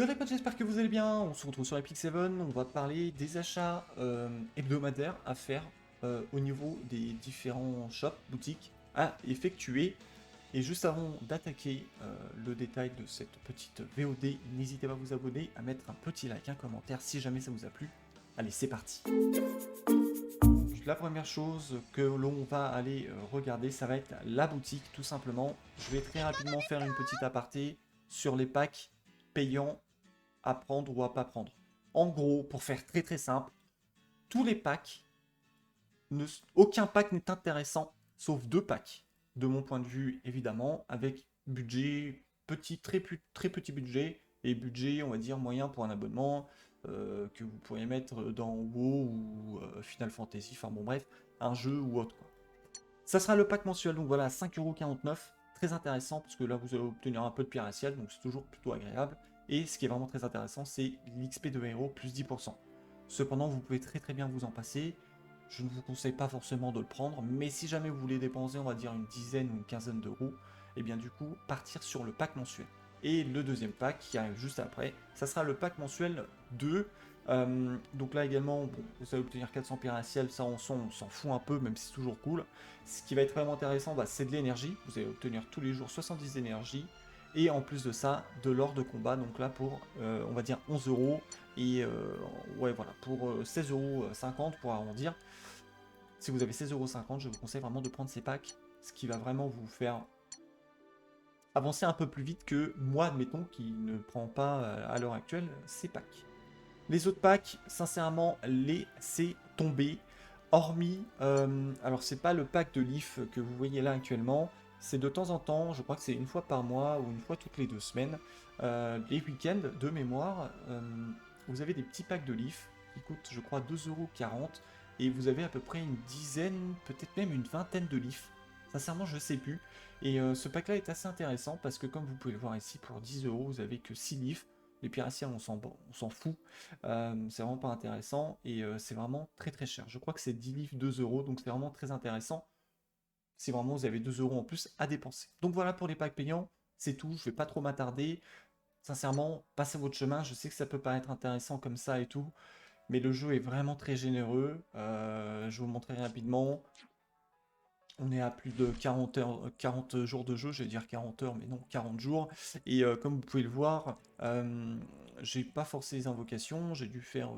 Yo les potes, j'espère que vous allez bien. On se retrouve sur Epic 7. On va parler des achats hebdomadaires à faire au niveau des différents shops, boutiques à effectuer. Et juste avant d'attaquer le détail de cette petite VOD, n'hésitez pas à vous abonner, à mettre un petit like, un commentaire si jamais ça vous a plu. Allez, c'est parti. La première chose que l'on va aller regarder, ça va être la boutique tout simplement. Je vais très rapidement faire une petite aparté sur les packs payants à prendre ou à pas prendre. En gros, pour faire très très simple, tous les packs, aucun pack n'est intéressant sauf deux packs. De mon point de vue, évidemment, avec budget petit, très petit budget et budget, on va dire, moyen pour un abonnement que vous pourriez mettre dans WoW ou Final Fantasy, enfin bon bref, un jeu ou autre quoi. Ça sera le pack mensuel, donc voilà, 5,49€, très intéressant parce que là vous allez obtenir un peu de pierre à ciel, donc c'est toujours plutôt agréable. Et ce qui est vraiment très intéressant, c'est l'XP de héros plus 10%. Cependant, vous pouvez très très bien vous en passer. Je ne vous conseille pas forcément de le prendre, mais si jamais vous voulez dépenser, on va dire une dizaine ou une quinzaine d'euros, et bien du coup, partir sur le pack mensuel. Et le deuxième pack qui arrive juste après, ça sera le pack mensuel 2. Donc là également, bon, vous allez obtenir 400 pierres à ciel, ça on s'en fout un peu, même si c'est toujours cool. Ce qui va être vraiment intéressant, bah, c'est de l'énergie. Vous allez obtenir tous les jours 70 énergies. Et en plus de ça, de l'or de combat. Donc là, pour, on va dire 11€. Et ouais, voilà, pour 16,50€ pour arrondir. Si vous avez 16,50€, je vous conseille vraiment de prendre ces packs. Ce qui va vraiment vous faire avancer un peu plus vite que moi, admettons, qui ne prend pas à l'heure actuelle ces packs. Les autres packs, sincèrement, laissez tomber. Hormis, alors c'est pas le pack de Leaf que vous voyez là actuellement, c'est de temps en temps, je crois que c'est une fois par mois ou une fois toutes les 2 semaines, les week-ends de mémoire, vous avez des petits packs de Leaf qui coûtent, je crois, 2,40€ et vous avez à peu près une dizaine, peut-être même une vingtaine de Leaf. Sincèrement, je sais plus. Et ce pack-là est assez intéressant parce que, comme vous pouvez le voir ici, pour 10€, vous avez que 6 Leaf. Les piraciens, on s'en fout. C'est vraiment pas intéressant et c'est vraiment très très cher. Je crois que c'est 10 livres 2€, donc c'est vraiment très intéressant. Si vraiment vous avez 2€ en plus à dépenser. Donc voilà pour les packs payants, c'est tout. Je vais pas trop m'attarder. Sincèrement, passez votre chemin. Je sais que ça peut paraître intéressant comme ça et tout, mais le jeu est vraiment très généreux. Je vous le montrerai rapidement. On est à plus de 40 heures, 40 jours de jeu, je vais dire 40 heures, mais non, 40 jours. Et comme vous pouvez le voir, j'ai pas forcé les invocations, j'ai dû faire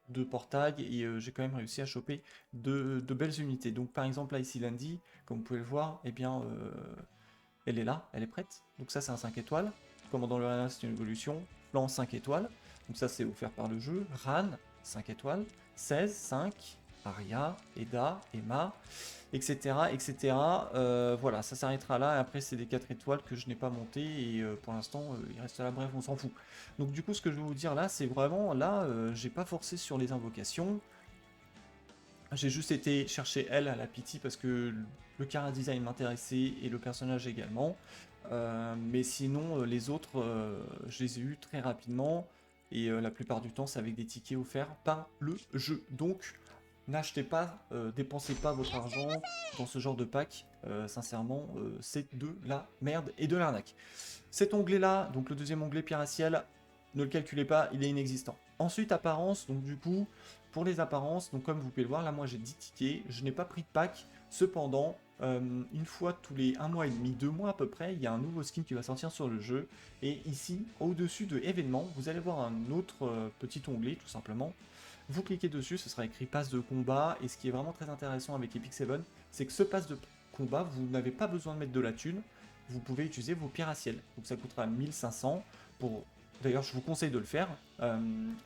2 portails et j'ai quand même réussi à choper de belles unités. Donc par exemple là ici lundi, comme vous pouvez le voir, eh bien elle est là, elle est prête. Donc ça c'est un 5 étoiles. Commandant le Rana, c'est une évolution. Flan 5 étoiles. Donc ça c'est offert par le jeu. Ran 5 étoiles. 16, 5. Aria, Eda, Emma, etc. etc. Voilà, ça s'arrêtera là. Et après c'est des 4 étoiles que je n'ai pas monté. Et pour l'instant il reste là. Bref, on s'en fout. Donc du coup ce que je vais vous dire là, c'est vraiment là, j'ai pas forcé sur les invocations. J'ai juste été chercher elle à la pitié parce que le chara design m'intéressait et le personnage également. Mais sinon, les autres, je les ai eus très rapidement. Et la plupart du temps, c'est avec des tickets offerts par le jeu. Donc, n'achetez pas, dépensez pas votre argent dans ce genre de pack. Sincèrement, c'est de la merde et de l'arnaque. Cet onglet-là, donc le deuxième onglet pierre à ciel, ne le calculez pas, il est inexistant. Ensuite, apparence, donc du coup, pour les apparences, donc comme vous pouvez le voir, là moi j'ai 10 tickets, je n'ai pas pris de pack, cependant, une fois tous les 1 mois et demi, 2 mois à peu près, il y a un nouveau skin qui va sortir sur le jeu, et ici, au-dessus de événements, vous allez voir un autre petit onglet, tout simplement. Vous cliquez dessus, ce sera écrit passe de combat, et ce qui est vraiment très intéressant avec Epic 7, c'est que ce passe de combat, vous n'avez pas besoin de mettre de la thune, vous pouvez utiliser vos pierres à ciel. Donc ça coûtera 1500 pour... D'ailleurs, je vous conseille de le faire.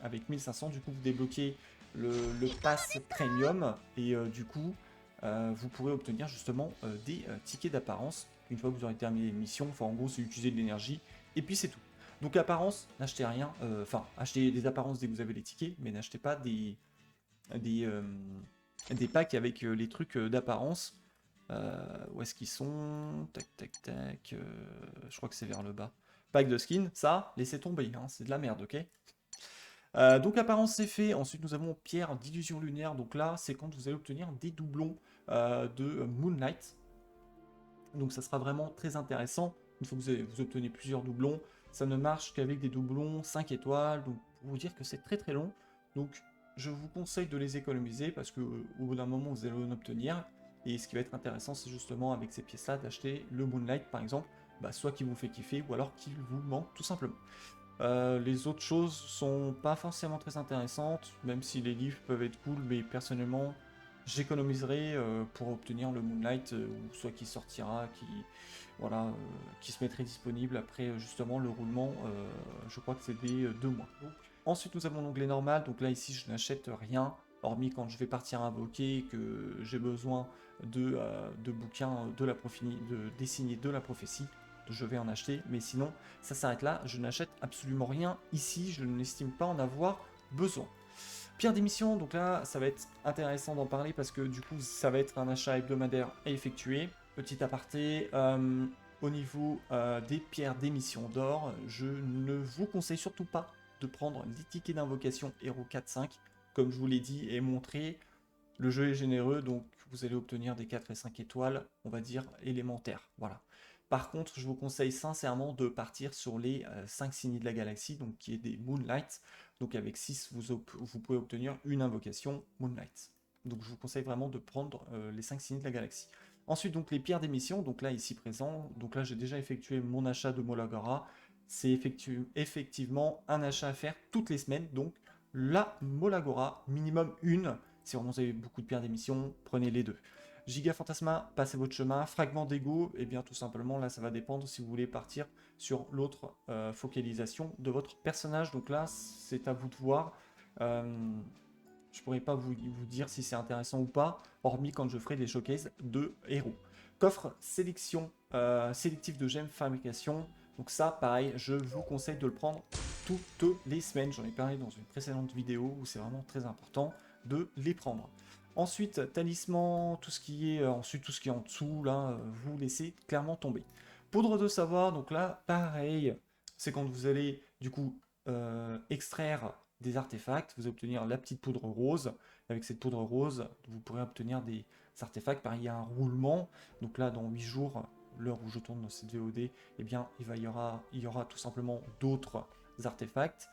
Avec 1500, du coup, vous débloquez le pass premium et du coup, vous pourrez obtenir justement des tickets d'apparence. Une fois que vous aurez terminé l'émission, enfin en gros, c'est utiliser de l'énergie et puis c'est tout. Donc apparence, n'achetez rien. Enfin, achetez des apparences dès que vous avez les tickets, mais n'achetez pas des, euh, des packs avec les trucs d'apparence. Où est-ce qu'ils sont? Tac, tac, tac. Je crois que c'est vers le bas. Pack de skin, ça, laissez tomber, hein, c'est de la merde, ok? Donc apparence c'est fait. Ensuite nous avons pierre d'illusion lunaire. Donc là c'est quand vous allez obtenir des doublons de Moonlight. Donc ça sera vraiment très intéressant. Une fois que vous obtenez plusieurs doublons, ça ne marche qu'avec des doublons 5 étoiles, donc pour vous dire que c'est très très long. Donc je vous conseille de les économiser parce que au bout d'un moment vous allez en obtenir. Et ce qui va être intéressant, c'est justement avec ces pièces-là d'acheter le Moonlight par exemple, soit qui vous fait kiffer ou alors qui vous manque tout simplement. Les autres choses sont pas forcément très intéressantes, même si les livres peuvent être cool, mais personnellement, j'économiserai pour obtenir le Moonlight, ou soit qui sortira, voilà, qui se mettrait disponible après justement le roulement, je crois que c'est des 2 mois. Donc, ensuite, nous avons l'onglet normal, donc là ici je n'achète rien, hormis quand je vais partir invoquer, que j'ai besoin de bouquins de dessiner de la prophétie, je vais en acheter, mais sinon ça s'arrête là, je n'achète absolument rien ici, je n'estime pas en avoir besoin. Pierre d'émission, donc là ça va être intéressant d'en parler parce que du coup ça va être un achat hebdomadaire à effectuer. Petit aparté, au niveau des pierres d'émission d'or, je ne vous conseille surtout pas de prendre les tickets d'invocation Hero 4-5, comme je vous l'ai dit et montré. Le jeu est généreux, donc vous allez obtenir des 4 et 5 étoiles, on va dire élémentaires. Voilà. Par contre, je vous conseille sincèrement de partir sur les 5 signes de la galaxie, donc qui est des Moonlights. Donc avec 6, vous pouvez obtenir une invocation Moonlight. Donc je vous conseille vraiment de prendre les 5 signes de la galaxie. Ensuite, donc les pierres d'émission, donc là ici présent, donc là j'ai déjà effectué mon achat de Molagora. C'est effectivement un achat à faire toutes les semaines, donc la Molagora, minimum une. Si vraiment vous avez beaucoup de pierres d'émission, prenez les deux. Giga Fantasma, passez votre chemin. Fragment d'ego, et bien tout simplement, là ça va dépendre si vous voulez partir sur l'autre focalisation de votre personnage. Donc là, c'est à vous de voir. Je pourrais pas vous dire si c'est intéressant ou pas, hormis quand je ferai des showcases de héros. Coffre sélection, sélectif de gemmes fabrication. Donc ça, pareil, je vous conseille de le prendre toutes les semaines. J'en ai parlé dans une précédente vidéo où c'est vraiment très important de les prendre. Ensuite, talisman, tout ce qui est en dessous, là, vous laissez clairement tomber. Poudre de savoir, donc là, pareil, c'est quand vous allez du coup extraire des artefacts, vous allez obtenir la petite poudre rose. Avec cette poudre rose, vous pourrez obtenir des artefacts. Pareil, il y a un roulement. Donc là, dans 8 jours, l'heure où je tourne cette VOD, eh bien, il y aura tout simplement d'autres artefacts.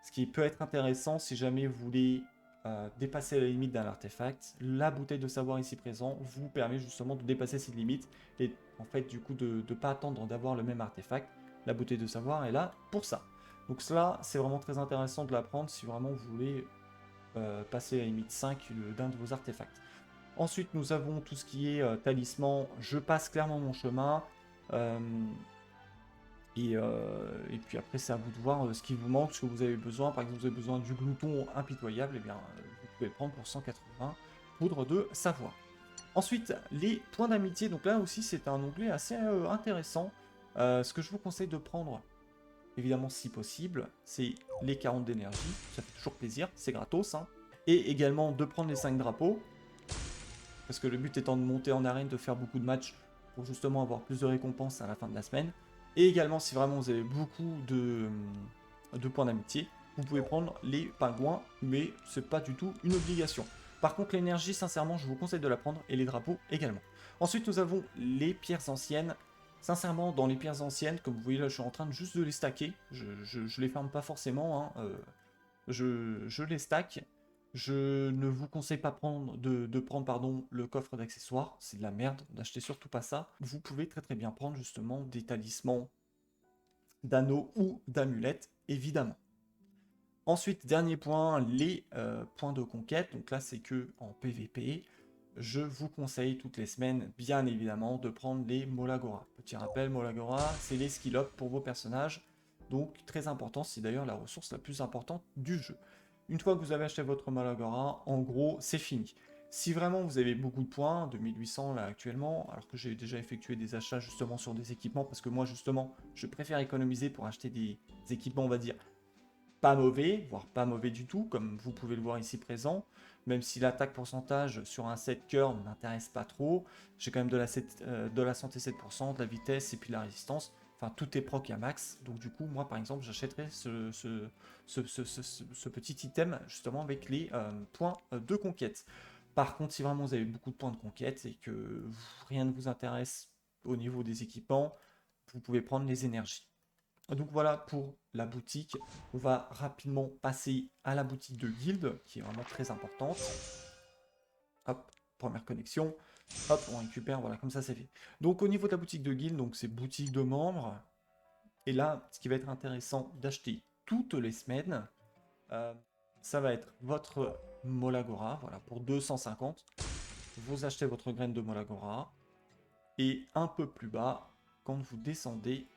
Ce qui peut être intéressant si jamais vous voulez dépasser la limite d'un artefact. La bouteille de savoir ici présent vous permet justement de dépasser cette limite et en fait du coup de ne pas attendre d'avoir le même artefact. La bouteille de savoir est là pour ça. Donc cela, c'est vraiment très intéressant de l'apprendre si vraiment vous voulez passer la limite 5 d'un de vos artefacts. Ensuite, nous avons tout ce qui est talisman. Je passe clairement mon chemin. Et puis après, c'est à vous de voir ce qui vous manque, ce que vous avez besoin. Par exemple, vous avez besoin du glouton impitoyable, et bien vous pouvez le prendre pour 180 poudre de savoir. Ensuite, les points d'amitié. Donc là aussi, c'est un onglet assez intéressant. Ce que je vous conseille de prendre, évidemment si possible, c'est les 40 d'énergie. Ça fait toujours plaisir, c'est gratos. Hein. Et également de prendre les 5 drapeaux. Parce que le but étant de monter en arène, de faire beaucoup de matchs pour justement avoir plus de récompenses à la fin de la semaine. Et également, si vraiment vous avez beaucoup de points d'amitié, vous pouvez prendre les pingouins, mais c'est pas du tout une obligation. Par contre, l'énergie, sincèrement, je vous conseille de la prendre, et les drapeaux également. Ensuite, nous avons les pierres anciennes. Sincèrement, dans les pierres anciennes, comme vous voyez là, je suis en train de juste de les stacker. Je les ferme pas forcément, hein, je les stack. Je ne vous conseille pas de prendre le coffre d'accessoires, c'est de la merde, n'achetez surtout pas ça. Vous pouvez très très bien prendre justement des talismans, d'anneaux ou d'amulettes, évidemment. Ensuite, dernier point, les points de conquête. Donc là, c'est que en PVP. Je vous conseille toutes les semaines, bien évidemment, de prendre les Molagora. Petit rappel, Molagora, c'est les skill up pour vos personnages. Donc très important, c'est d'ailleurs la ressource la plus importante du jeu. Une fois que vous avez acheté votre Molagora, en gros, c'est fini. Si vraiment vous avez beaucoup de points, 2800 là actuellement, alors que j'ai déjà effectué des achats justement sur des équipements, parce que moi justement, je préfère économiser pour acheter des équipements, on va dire, pas mauvais, voire pas mauvais du tout, comme vous pouvez le voir ici présent, même si l'attaque pourcentage sur un 7 cœur ne m'intéresse pas trop, j'ai quand même de la santé 7%, de la vitesse et puis la résistance, enfin tout est proc à max, donc du coup moi par exemple j'achèterais ce petit item justement avec les points de conquête. Par contre si vraiment vous avez beaucoup de points de conquête et que rien ne vous intéresse au niveau des équipements, vous pouvez prendre les énergies. Donc voilà pour la boutique. On va rapidement passer à la boutique de guild, qui est vraiment très importante. Hop, première connexion. Hop, on récupère, voilà, comme ça c'est fait. Donc au niveau de la boutique de guild, donc c'est boutique de membres. Et là, ce qui va être intéressant d'acheter toutes les semaines, euh, ça va être votre Molagora, voilà, pour 250. Vous achetez votre graine de Molagora. Et un peu plus bas, quand vous descendez,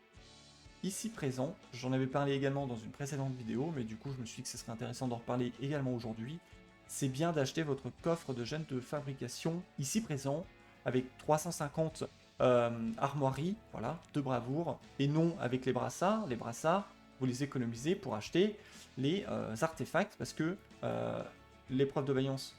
ici présent, j'en avais parlé également dans une précédente vidéo, mais du coup je me suis dit que ce serait intéressant d'en reparler également aujourd'hui, c'est bien d'acheter votre coffre de gènes de fabrication ici présent, avec 350 armoiries, voilà, de bravoure, et non avec les brassards. Les brassards, vous les économisez pour acheter les artefacts, parce que l'épreuve de vaillance,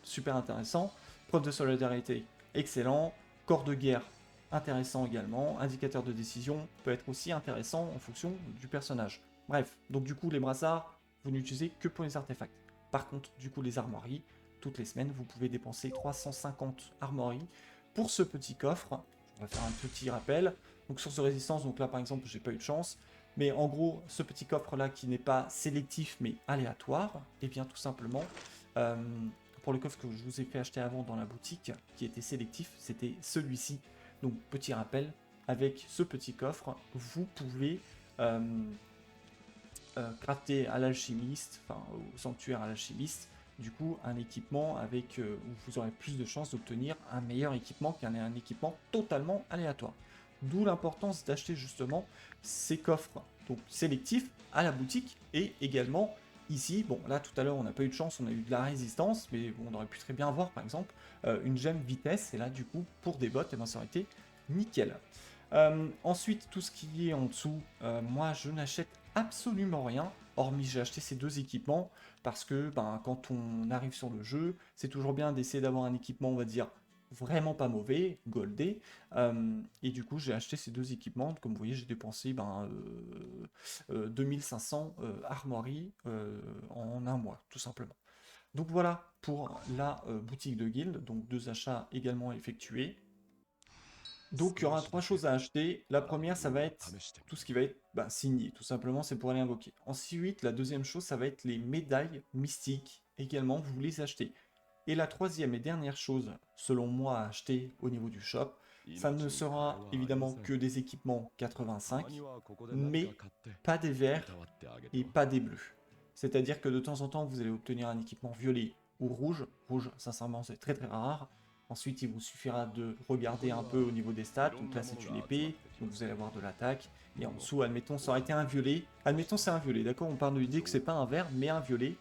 super intéressant, preuve de solidarité, excellent, corps de guerre, intéressant également, indicateur de décision peut être aussi intéressant en fonction du personnage. Bref, donc du coup les brassards, vous n'utilisez que pour les artefacts. Par contre, du coup les armoiries, toutes les semaines, vous pouvez dépenser 350 armoiries pour ce petit coffre. On va faire un petit rappel. Donc source de résistance, donc là par exemple j'ai pas eu de chance, mais en gros ce petit coffre là qui n'est pas sélectif mais aléatoire, et bien tout simplement euh, pour le coffre que je vous ai fait acheter avant dans la boutique qui était sélectif, c'était celui-ci. Donc petit rappel, avec ce petit coffre, vous pouvez crafter à l'alchimiste, enfin au sanctuaire à l'alchimiste, du coup un équipement avec où vous aurez plus de chances d'obtenir un meilleur équipement qu'un équipement totalement aléatoire. D'où l'importance d'acheter justement ces coffres donc sélectifs à la boutique et également ici, bon là tout à l'heure on n'a pas eu de chance, on a eu de la résistance, mais bon, on aurait pu très bien avoir par exemple une gemme vitesse, et là du coup pour des bots, et ben, ça aurait été nickel. Ensuite tout ce qui est en dessous, moi je n'achète absolument rien, hormis j'ai acheté ces deux équipements, parce que ben, quand on arrive sur le jeu, c'est toujours bien d'essayer d'avoir un équipement, on va dire, vraiment pas mauvais, goldé, et du coup j'ai acheté ces deux équipements, comme vous voyez j'ai dépensé 2500 armoiries en un mois, tout simplement. Donc voilà pour la boutique de guild, donc deux achats également effectués. Donc il y aura trois choses à acheter. La première, ça va être tout ce qui va être signé, tout simplement, c'est pour aller invoquer. Ensuite, la deuxième chose, ça va être les médailles mystiques, également, vous les achetez. Et la troisième et dernière chose, selon moi, à acheter au niveau du shop, ça ne sera évidemment que des équipements 85, mais pas des verts et pas des bleus. C'est-à-dire que de temps en temps, vous allez obtenir un équipement violet ou rouge. Rouge, sincèrement, c'est très très rare. Ensuite, il vous suffira de regarder un peu au niveau des stats. Donc là, c'est une épée, donc vous allez avoir de l'attaque. Et en dessous, admettons, ça aurait été un violet. Admettons, c'est un violet, d'accord? On parle de l'idée que c'est pas un vert, mais un violet.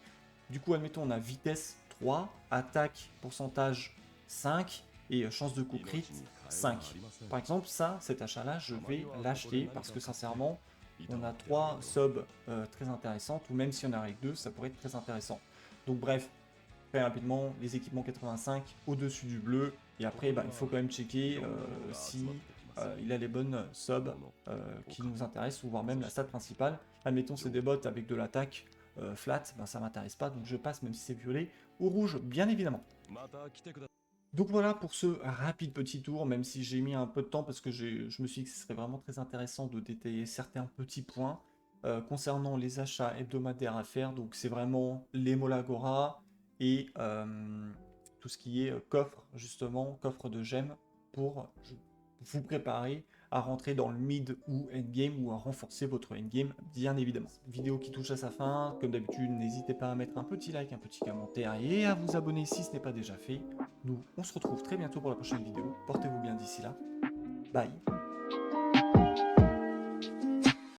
Du coup, admettons, on a vitesse 3, attaque, pourcentage 5, et chance de coup crit 5. Par exemple, ça, cet achat-là, je vais l'acheter parce que sincèrement, on a 3 subs très intéressantes, ou même si on en a avec 2, ça pourrait être très intéressant. Donc bref, très rapidement, les équipements 85 au-dessus du bleu, et après il faut quand même checker si il a les bonnes subs qui nous intéressent, ou voire même la stat principale. Admettons c'est des bots avec de l'attaque flat, ça m'intéresse pas, donc je passe même si c'est violet ou rouge, bien évidemment. Donc voilà pour ce rapide petit tour, même si j'ai mis un peu de temps parce que je me suis dit que ce serait vraiment très intéressant de détailler certains petits points concernant les achats hebdomadaires à faire. Donc c'est vraiment les Molagora et tout ce qui est coffre, justement, coffre de gemmes pour vous préparer à rentrer dans le mid ou endgame ou à renforcer votre endgame, bien évidemment. Vidéo qui touche à sa fin, comme d'habitude, n'hésitez pas à mettre un petit like, un petit commentaire et à vous abonner si ce n'est pas déjà fait. Nous, on se retrouve très bientôt pour la prochaine vidéo. Portez-vous bien d'ici là. Bye.